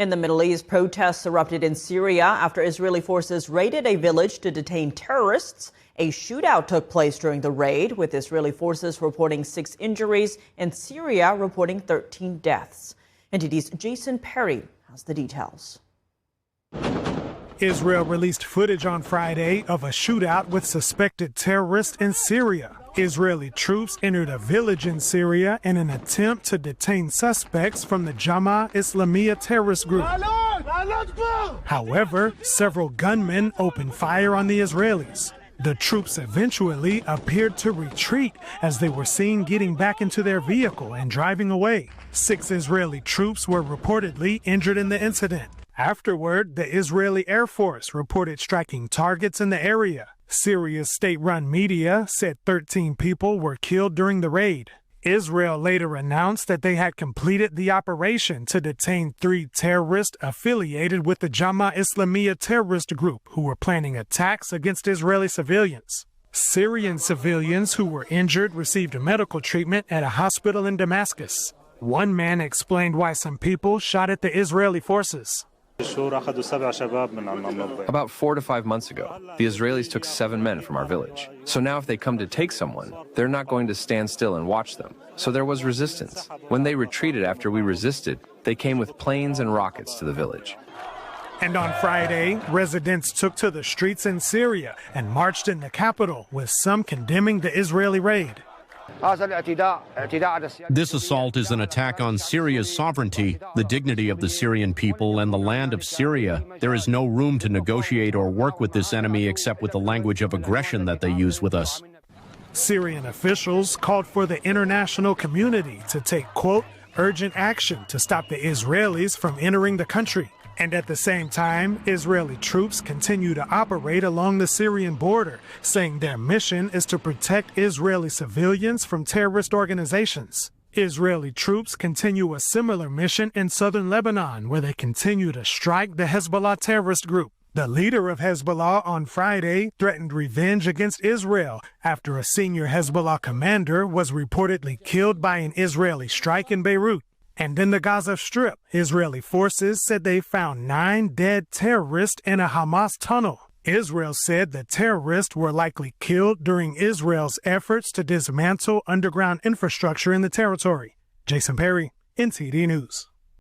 In the Middle East, protests erupted in Syria after Israeli forces raided a village to detain terrorists. A shootout took place during the raid, with Israeli forces reporting 6 injuries and Syria reporting 13 deaths. NTD's Jason Perry has the details. Israel released footage on Friday of a shootout with suspected terrorists in Syria. Israeli troops entered a village in Syria in an attempt to detain suspects from the Jamaah Islamiyah terrorist group. However, several gunmen opened fire on the Israelis. The troops eventually appeared to retreat as they were seen getting back into their vehicle and driving away. 6 Israeli troops were reportedly injured in the incident. Afterward, the Israeli Air Force reported striking targets in the area. Syria's state-run media said 13 people were killed during the raid. Israel later announced that they had completed the operation to detain 3 terrorists affiliated with the Jamaah Islamiyah terrorist group who were planning attacks against Israeli civilians. Syrian civilians who were injured received medical treatment at a hospital in Damascus. One man explained why some people shot at the Israeli forces. About 4 to 5 months ago, the Israelis took 7 men from our village. So now if they come to take someone, they're not going to stand still and watch them. So there was resistance. When they retreated after we resisted, they came with planes and rockets to the village. And on Friday, residents took to the streets in Syria and marched in the capital, with some condemning the Israeli raid. This assault is an attack on Syria's sovereignty, the dignity of the Syrian people, and the land of Syria. There is no room to negotiate or work with this enemy except with the language of aggression that they use with us. Syrian officials called for the international community to take, quote, urgent action to stop the Israelis from entering the country. And at the same time, Israeli troops continue to operate along the Syrian border, saying their mission is to protect Israeli civilians from terrorist organizations. Israeli troops continue a similar mission in southern Lebanon, where they continue to strike the Hezbollah terrorist group. The leader of Hezbollah on Friday threatened revenge against Israel after a senior Hezbollah commander was reportedly killed by an Israeli strike in Beirut. And in the Gaza Strip, Israeli forces said they found 9 dead terrorists in a Hamas tunnel. Israel said the terrorists were likely killed during Israel's efforts to dismantle underground infrastructure in the territory. Jason Perry, NTD News.